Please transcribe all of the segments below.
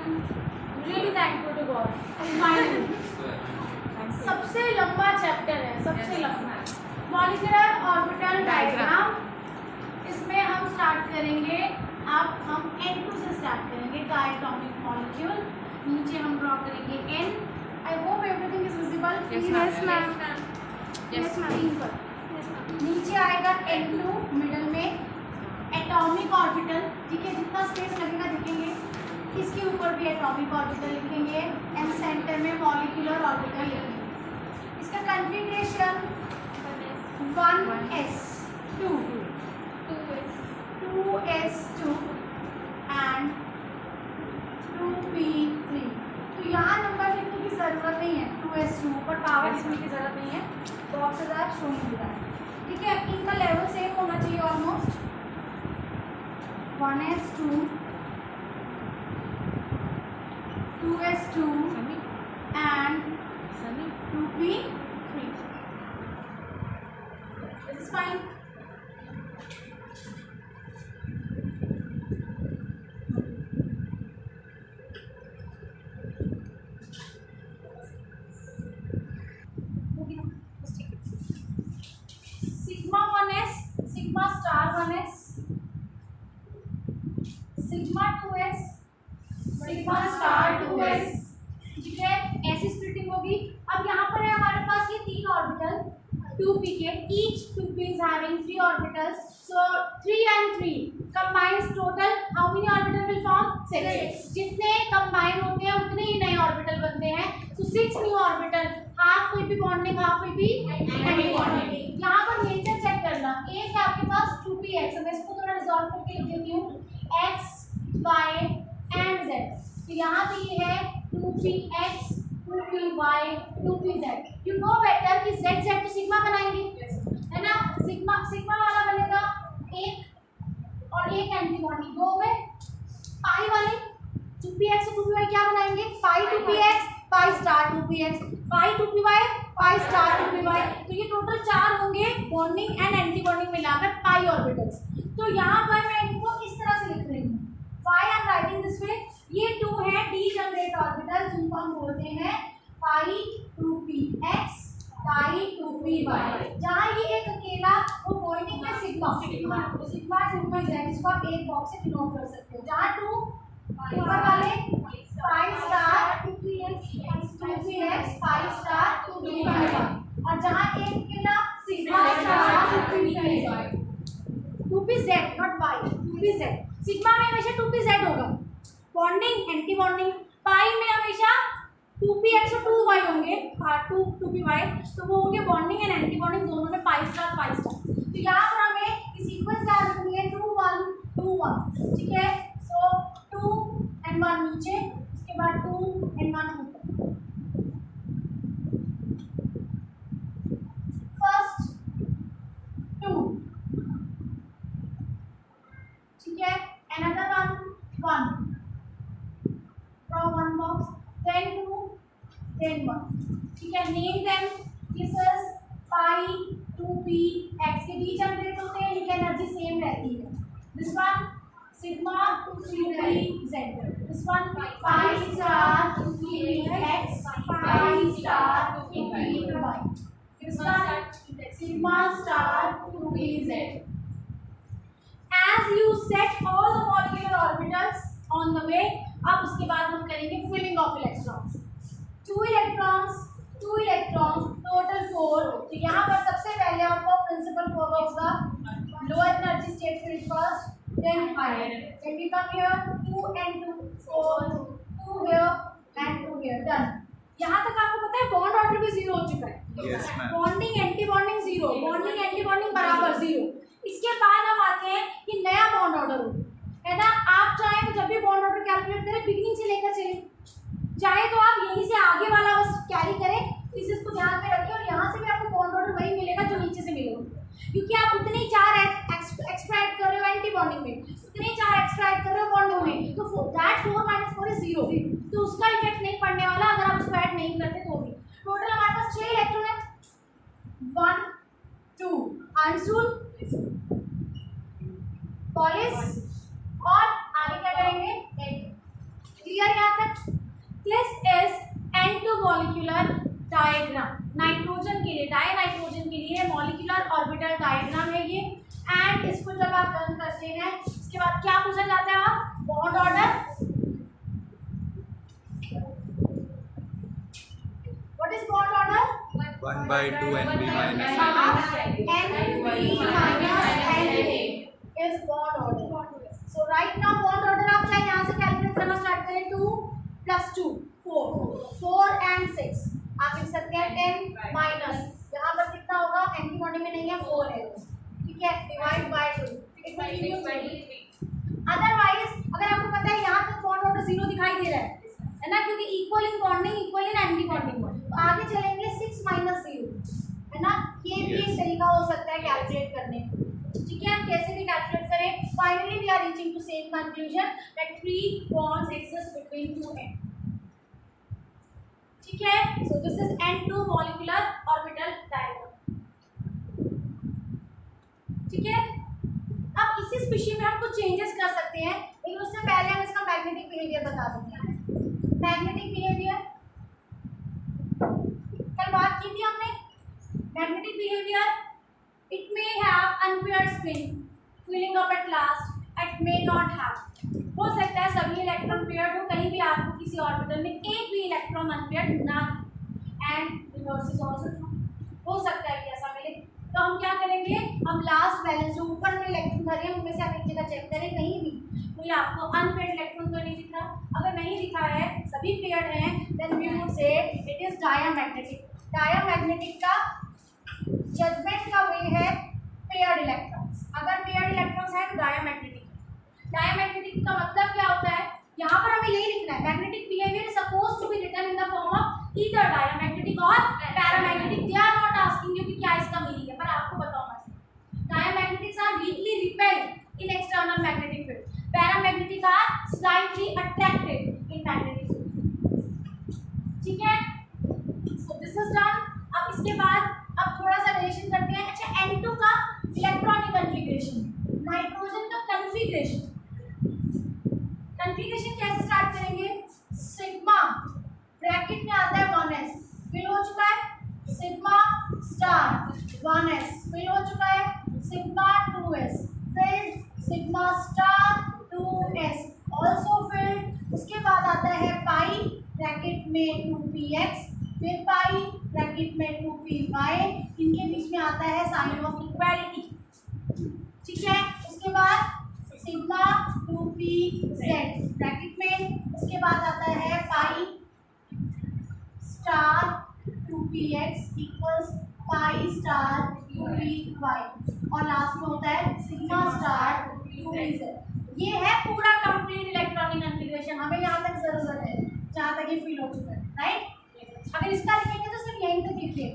Really thankful to God. Finally, सबसे लंबा chapter है, सबसे लंबा मॉलिक्यूलर ऑर्बिटल डायग्राम। इसमें हम स्टार्ट करेंगे, हम N2 से स्टार्ट करेंगे, डायटोमिक मॉलिक्यूल। नीचे हम ड्रॉ करेंगे N। I hope everything is visible. Yes ma'am. Yes ma'am. नीचे आएगा N2, मिडल में एटॉमिक ऑर्बिटल, ठीक है, जितना स्पेस लगेगा दिखेंगे। इसके ऊपर भी एटॉमिक ऑर्बिटल लिखेंगे एंड सेंटर में मॉलिक्यूलर ऑर्बिटल लिखेंगे। इसका configuration 1s2 2s2 and 2p3। तो यहाँ नंबर लिखने की ज़रूरत नहीं है, 2s2 पर पावर लिखने की ज़रूरत नहीं है, boxes are showing you that, ठीक है। इनका लेवल सेम होना चाहिए almost. 1s2 2s2 and 2p3. This is fine. Sigma 1s, sigma star 1s, sigma 2s, sigma star 2s, ठीक है। ऐसी स्प्लिटिंग होगी। अब यहाँ पर है हमारे पास ये तीन ऑर्बिटल 2p के, each 2p is having 3 orbitals, so 3 and 3 combines total how many orbital will form 6। जितने कंबाइन होते हैं उतने ही नए ऑर्बिटल बनते हैं, so 6 new orbital, half will be bonding, half will be anti bonding. यहाँ पर नेचर चेक करना, एक है आपके पास 2px, मैं इसको थोड़ा रिजॉल्व करके लिख देती हूँ, x y एंड z। तो यहाँ पे ये है 2px 2py 2pz। You know better कि z z तो सिग्मा बनाएंगे, है ना। सिग्मा सिग्मा वाला बनेगा एक और एक एंटी बॉन्डिंग, दो में पाई वाले 2px और 2py क्या बनाएंगे, पाई 2px पाई स्टार 2px पाई 2py पाई स्टार 2py। तो ये टोटल 4 होंगे बॉन्डिंग एंड एंटी बॉन्डिंग मिलाकर पाई ऑर्बिटल्स। तो यहाँ पर मैं इनको इस तरह से लिख रही हूँ, why I am writing this way। ये 2 है डीजनरेट ऑर्बिटल, जिनको हम बोलते हैं पाई 2px पाई 2py। जहाँ ये एक अकेला वो बॉन्डिंग में सिग्मा 2pz, इसको आप एक बॉक्स से डिनोट कर सकते हो। जहाँ 2 ऊपर वाले pi star 2px pi star 2py, और जहाँ एक अकेला sigma star 2pz not pi 2pz। Sigma में हमेशा 2pz होगा बॉन्डिंग एंटी बॉन्डिंग, पाई में हमेशा 2px और 2y होंगे, 2py, तो वो होंगे बॉन्डिंग एंड एंटी बॉन्डिंग, दोनों में पाई स्टार। तो यहाँ पर हमें इस सीक्वेंस याद रखनी है 2 1 2 1, ठीक है। सो 2 and 1 नीचे, उसके बाद 2 and 1 ऊपर। फर्स्ट 2, ठीक है, another one draw one box, then 2 then 1, ठीक है। name them, this is pi 2px के डीजनरेट होते हैं, इनकी एनर्जी सेम रहती है। this one sigma 2pz, this one pi star 2px pi star 2py, this one sigma star 2pz। As you set all the molecular orbitals on the way, अब उसके बाद हम करेंगे filling of electrons। 2 electrons total 4। तो यहाँ पर सबसे पहले आपको principal 4 होगा, lower energy state field first, then higher, then we come here 2 and 2 4, 2 here and 2 here, done। यहाँ तक आपको पता है बॉन्ड ऑर्डर भी 0 हो चुका है, bonding anti bonding 0, bonding anti bonding बराबर 0। इसके बाद हम आते हैं कि नया बॉन्ड ऑर्डर हो, है ना। आप चाहें तो जब भी बॉन्ड ऑर्डर कैलकुलेट करें बिगिनिंग से लेकर चले, चाहे तो आप यहीं से आगे वाला बस कैरी करें, इसको ध्यान में रखें, और यहाँ से भी आपको बॉन्ड ऑर्डर वही मिलेगा जो नीचे से मिलेगा, क्योंकि आप उतने ही 4 एक्सट्रैक्ट कर रहे हो एंटी बॉन्डिंग में, उतने ही 4 एक्सट्रैक्ट कर रहे हो बॉन्डिंग में, तो दैट 4 - 4 is 0, तो उसका इफेक्ट नहीं पड़ने वाला अगर आप उसको ऐड नहीं करते तो भी। टोटल हमारे पास 6 इलेक्ट्रॉन है, 1 2 आंसर पॉलिस, और आगे क्या करेंगे, क्लियर यहाँ तक? This is N2 molecular diagram, nitrogen के लिए, डाई नाइट्रोजन के लिए मॉलिक्यूलर ऑर्बिटल डायग्राम है ये। एंड इसको जब आप रन करते हैं इसके बाद क्या पूछा जाता है? आप bond order, what is bond order? 1/2 NB minus NB minus NA is bond order. So right now bond order आप चाहे यहाँ से कैलकुलेट करना स्टार्ट करें, 2 + 2 4 and 6 आप लिख सकते हैं 10 माइनस यहाँ पर कितना होगा? एंटीबॉडी में नहीं है, 4 है, ठीक है, divide by 2 it will give you 23। Otherwise अगर आपको पता है यहाँ तक बॉन्ड ऑर्डर 0 दिखाई दे रहा है ना, क्योंकि equal in bonding equal in anti bonding, तो आगे चलेंगे 6 - 0 है ना, ये भी एक तरीका हो सकता है कैलकुलेट करने का, ठीक है, हम कैसे भी कैलकुलेट करें। Finally we are reaching to same conclusion that 3 bonds exist between 2 atoms, ठीक है। So this is N2 molecular orbital diagram, ठीक है। अब इसी स्पीशीज में हम कुछ चेंजेस कर सकते हैं, लेकिन उससे पहले हम इसका मैग्नेटिक बिहेवियर बता देते हैं। मैग्नेटिक बिहेवियर कल बात की थी हमने। Magnetic behaviour, it may have unpaired spin filling up at last, it may not have, हो सकता है सभी इलेक्ट्रॉन पेयर्ड हो, कहीं भी आपको किसी ऑर्बिटल में एक भी इलेक्ट्रॉन अनपेयर्ड ना, and reverse is also true, हो सकता है कि ऐसा मिले। तो हम क्या करेंगे, हम लास्ट बैलेंस जो ऊपर में इलेक्ट्रॉन भरे हैं उनमें से आप एक जगह चेक करें, कहीं भी कोई आपको अनपेयर्ड इलेक्ट्रॉन तो नहीं दिख रहा। अगर नहीं दिखा है, सभी पेयर्ड हैं, then we would say it is diamagnetic. Diamagnetic का जजमेंट का वे है पेयर्ड इलेक्ट्रॉन्स, अगर पेयर्ड इलेक्ट्रॉन्स है तो डायामैग्नेटिक। डायामैग्नेटिक का मतलब क्या होता है, यहाँ पर हमें यही लिखना है, magnetic behaviour is supposed to be written in the form of either diamagnetic और paramagnetic. They are not asking you कि क्या इसका मीनिंग है, पर आपको पता होना चाहिए। Diamagnetics are weakly repelled in external magnetic field, paramagnetic are slightly attracted in magnetic field, ठीक है। So this is done. अब इसके बाद अब थोड़ा सा वेरिएशन करते हैं। अच्छा, N2 का इलेक्ट्रॉनिक कॉन्फ़िगरेशन, नाइट्रोजन का कॉन्फ़िगरेशन, कॉन्फ़िगरेशन कैसे स्टार्ट करेंगे? सिग्मा ब्रैकेट में आता है 1s, फिल हो चुका है सिग्मा स्टार 1s, फिल हो चुका है सिग्मा 2s, फिर sigma star 2s also field. उसके बाद आता है पाई ब्रैकेट में 2px, फिर पाई ब्रैकेट में 2py, इनके बीच में आता है साइन ऑफ इक्वालिटी, ठीक है। उसके बाद सिग्मा 2pz ब्रैकेट में, उसके बाद आता है pi star 2px equals pi star 2py, और लास्ट में होता है सिग्मा स्टार 2pz। ये है पूरा कंप्लीट इलेक्ट्रॉनिक कॉन्फ़िगरेशन, हमें यहाँ तक जरूरत है जहाँ तक ये फिल हो चुका है, राइट। अगर इसका लिखेंगे तो सिर्फ यहीं तक लिखिए,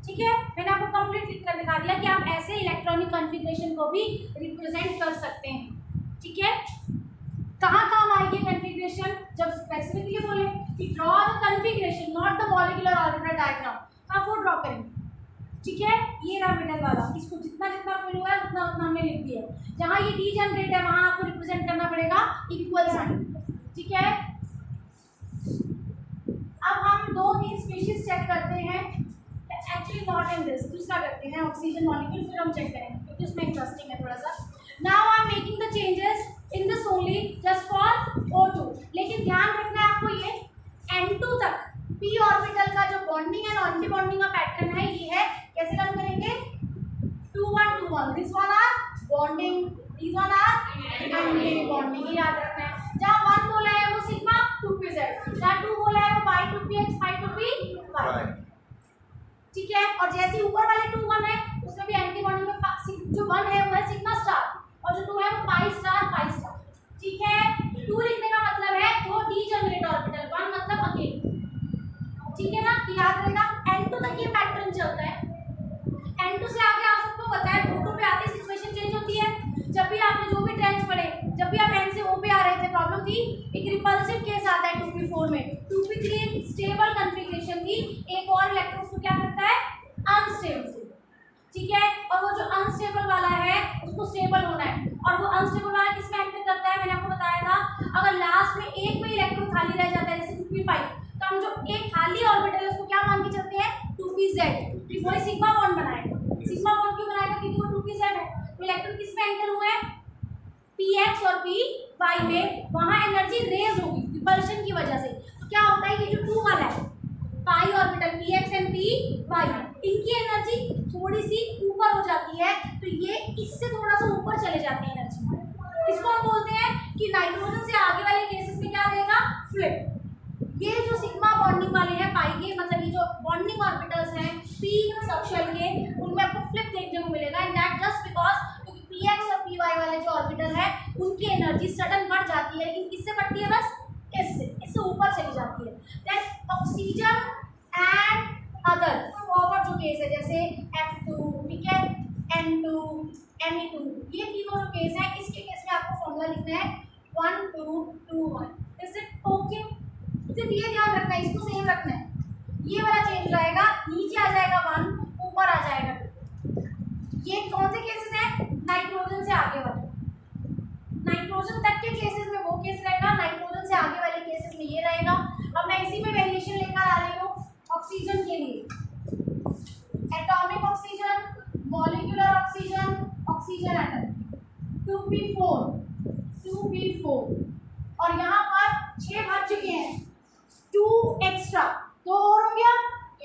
ठीक है। मैंने आपको कंप्लीट लिख कर दिखा दिया कि आप ऐसे इलेक्ट्रॉनिक कॉन्फ़िगरेशन को भी रिप्रेजेंट कर सकते हैं, ठीक है। कहाँ काम आएगी कॉन्फ़िगरेशन, जब स्पेसिफिकली बोले कि draw the configuration not the molecular orbital diagram, आप वो ड्रॉ करेंगे, ठीक है। ये रहा मिडल वाला, इसको जितना जितना फिल हुआ है उतना उतना हमने लिख दिया। जहाँ ये डी जनरेट है वहाँ आपको रिप्रेजेंट करना पड़ेगा इक्वल साइन, ठीक है। अब हम 2-3 स्पीशीज चेक करते हैं, एक्चुअली नॉट इन दिस, दूसरा करते हैं ऑक्सीजन मॉलिक्यूल, फिर हम चेक करेंगे क्योंकि उसमें इंटरेस्टिंग है थोड़ा सा। Now I am making the changes in this only just for O2, लेकिन ध्यान रखना है आपको ये N2 तक p ऑर्बिटल का जो बॉन्डिंग एंड एंटी बॉन्डिंग का पैटर्न है ये है, कैसे रन करेंगे 2-1-2-1, this one are bonding, this one are anti bonding, याद रखना है। जहाँ 1 बोला है वो सिग्मा 2pz, जहाँ 2 बोला है वो पाई 2px पाई 2py, ठीक है। और जैसे ऊपर वाले 2-1 है उसमें भी एंटी बॉन्डिंग में जो 1 है वो है सिग्मा स्टार, और जो 2 है वो पाई स्टार, ठीक है। 2 लिखने का मतलब है 2 डीजनरेट ऑर्बिटल, 1 मतलब अकेले, ठीक है ना, याद रहेगा। N2 तक ये पैटर्न चलता है, N2 से आगे आप सबको पता है O2 पे आते सिचुएशन चेंज होती है। जब भी आपने जो भी ट्रेंड्स पढ़े, जब भी आप N से O पे आ रहे थे प्रॉब्लम थी, एक रिपल्सिव केस आता है 2p4 में, 2p3 एक स्टेबल कॉन्फ़िगरेशन थी, एक और इलेक्ट्रॉन को क्या करता है अनस्टेबल, ठीक है, और वो जो अनस्टेबल वाला है उसको स्टेबल होना है। और वो अनस्टेबल वाला किस में एंटर करता है, मैंने आपको बताया था, अगर लास्ट में एक में इलेक्ट्रॉन खाली रह जाता है जैसे 2p5, तो हम जो एक खाली ऑर्बिटल है उसको क्या मान के चलते हैं, 2pz, फिर वही सिग्मा बॉन्ड बनाएगा। सिग्मा बॉन्ड क्यों बनाएगा, क्योंकि वो 2pz है। तो इलेक्ट्रॉन किस में एंटर हुए हैं, px और py में, वहां एनर्जी रेज होगी रिपल्शन की वजह से। तो क्या होता है, ये जो 2 वाला है पाई ऑर्बिटल px एंड py, इनकी एनर्जी थोड़ी सी ऊपर हो जाती है, तो ये इससे थोड़ा सा ऊपर चले जाते हैं एनर्जी। इसको हम बोलते हैं कि नाइट्रोजन से आगे वाले केसेस में क्या रहेगा, फ्लिप। ये जो सिग्मा बॉन्डिंग वाले हैं पाई के, मतलब ये जो बॉन्डिंग ऑर्बिटल्स हैं p सबशेल के, उनमें आपको फ्लिप देखने को मिलेगा। एंड दैट जस्ट बिकॉज क्योंकि px और py वाले जो ऑर्बिटल है उनकी एनर्जी सडन बढ़ जाती है, लेकिन किससे बढ़ती है, बस इससे ऊपर चली जाती है। That oxygen and other forward जो केस है जैसे F2, ठीक है, N2, Ne2, ये तीनों जो केस है, इसके केस में आपको फॉर्मूला लिखना है 1 2 2 1। Is it okay? सिर्फ ये ध्यान रखना है, इसको सेम रखना है। ये वाला चेंज रहेगा, नीचे आ जाएगा 1, ऊपर आ जाएगा 2। ये कौन से केसेस हैं, नाइट्रोजन से आगे वाले। नाइट्रोजन तक के केसेस में वो केस रहेगा, नाइट्रोजन से आगे वाले केसेस में ये रहेगा। अब मैं इसी में वेरिएशन लेकर आ रही हूँ ऑक्सीजन के लिए। Atomic oxygen, molecular oxygen, oxygen atom 2p4 और यहाँ पर 6 भर चुके हैं, 2 एक्स्ट्रा, 2 और हो गया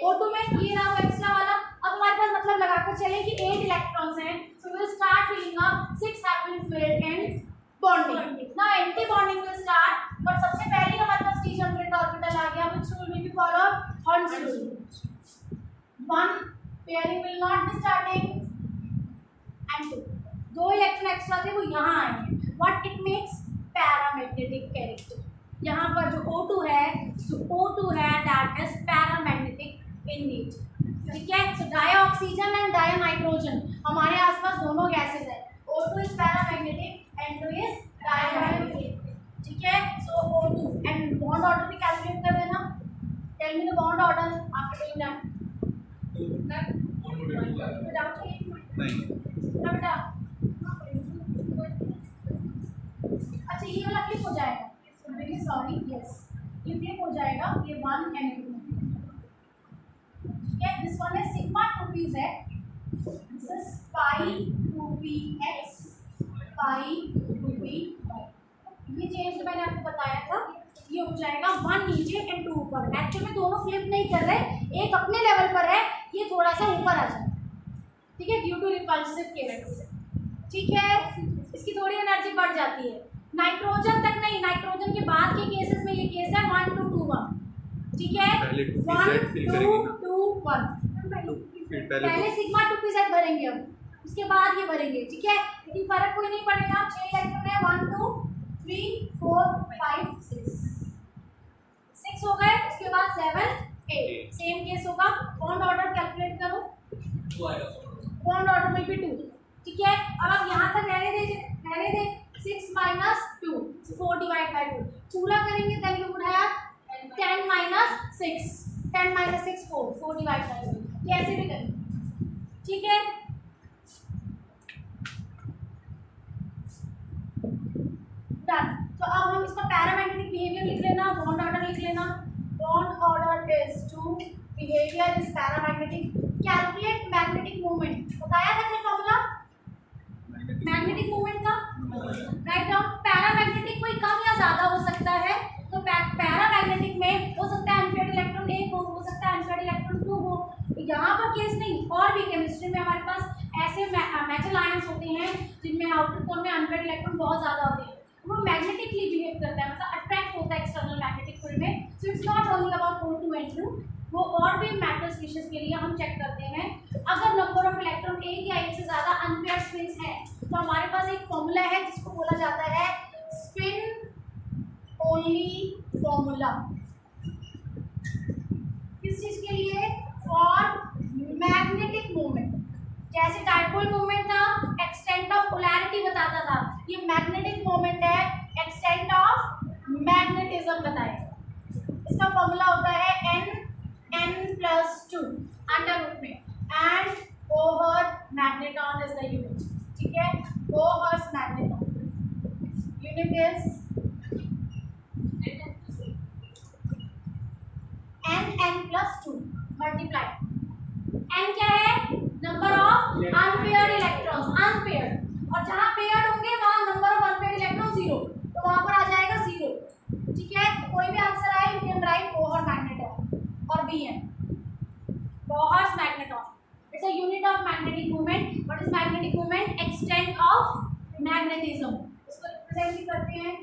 O2 में, ये रहा एक्स्ट्रा वाला। अब हमारे पास मतलब लगाकर चले कि 8 इलेक्ट्रॉन्स हैं, so will start filling up, 6 have been filled and bonding. Now anti bonding will start, but सबसे पहले हमारे पास डिजनरेट ऑर्बिटल आ गया, which rule will be followed, hertz rule. 1 pairing will not be starting and 2 electron extra थे वो यहाँ आएंगे। What it makes, paramagnetic character. यहाँ पर जो O2 है that is paramagnetic in nature, ठीक है। So die oxygen and die nitrogen, हमारे आसपास दोनों गैसेस है, O2 is paramagnetic, N2 is diamagnetic, ठीक है। So O2 and bond order भी कैलकुलेट कर देना। Tell me the bond order after doing that. बेटा अच्छा, ये वाला फ्लिप हो जाएगा, सॉरी, यस, ये फ्लिप हो जाएगा, ये 1 and 2, ठीक है। This one is sigma 2pz, this is pi 2px, pi 2py। ये चेंज जो मैंने आपको बताया था, ये हो जाएगा 1 नीचे एंड 2 ऊपर। एक्चुअली में दोनों फ्लिप नहीं कर रहे, एक अपने लेवल पर है, ये थोड़ा सा ऊपर आ जाए, ठीक है, ड्यू टू रिपल्सिव केसेस, ठीक है। इसकी थोड़ी एनर्जी बढ़ जाती है। नाइट्रोजन तक नहीं, नाइट्रोजन के बाद के केसेस में ये केस है 1 2 2 1, ठीक है, 1 2 2 1। पहले सिग्मा 2pz भरेंगे, हम उसके बाद ये भरेंगे, ठीक है, लेकिन फर्क कोई नहीं पड़ेगा। 6 इलेक्ट्रॉन है, 1 2 3 4 5 6 हो गए, उसके बाद 7 8, सेम केस होगा। बॉन्ड ऑर्डर कैलकुलेट करो, बॉन्ड ऑर्डर में भी 2, ठीक है। अब यहाँ तक रहने दे 6 minus 2, 4 divided by 2, पूरा करेंगे then you would have 10 minus 6, 10 minus 6 4 divided by 2, ये ऐसे भी करेंगे, ठीक है। डन। तो अब हम इसका पैरामैग्नेटिक बिहेवियर लिख लेना, बॉन्ड ऑर्डर लिख लेना। Bond order is 2, behaviour is paramagnetic. Calculate magnetic movement, बताया था क्या फॉर्मूला मैग्नेटिक मूवमेंट का, राइट डाउन। पैरामैग्नेटिक कोई कम या ज्यादा हो सकता है, तो पैरामैग्नेटिक में हो सकता है अनपेयर्ड इलेक्ट्रॉन 1 हो सकता है अनपेयर्ड इलेक्ट्रॉन 2 हो। यहाँ पर केस नहीं, और भी केमिस्ट्री में हमारे पास ऐसे मेटल आयंस होते हैं जिनमें आउटर कोर में अनपेयर्ड इलेक्ट्रॉन बहुत ज्यादा होते हैं, वो मैग्नेटिकली बिहेव करता है, मतलब अट्रैक्ट होता है एक्सटर्नल मैग्नेटिक फील्ड में। So it's not only about O2 and 2, वो और भी मेटल स्पीशीज के लिए हम चेक करते हैं। अगर नंबर ऑफ इलेक्ट्रॉन एक या एक से ज्यादा अनपेयर्ड स्पिन्स है, तो हमारे पास एक फॉर्मूला है जिसको बोला जाता है स्पिन ओनली फॉर्मूला। किस चीज के लिए, फॉर मैग्नेटिक मूवमेंट। जैसे डाइपोल मूवमेंट था, एक्सटेंट ऑफ पोलैरिटी बताता था, ये मैग्नेटिक मूवमेंट है, एक्सटेंट ऑफ मैग्नेटिज्म बताएगा। इसका फॉर्मूला होता है n+2 अंडर रूट में, and Bohr magneton is the unit. ठीक है, Bohr's magneton unit is n+2 multiply. n क्या है? Number of unpaired electrons, unpaired, और जहां पेयर्ड होंगे वहां नंबर ऑफ अनपेयर्ड इलेक्ट्रॉन 0, तो वहां पर आ जाएगा 0. ठीक है, तो कोई भी आंसर आए you can write Bohr magneton और Bn. Bohr's magneton, it's a unit of magnetic moment. What is magnetic moment? Extent of magnetism. इसको रिप्रेजेंट करते हैं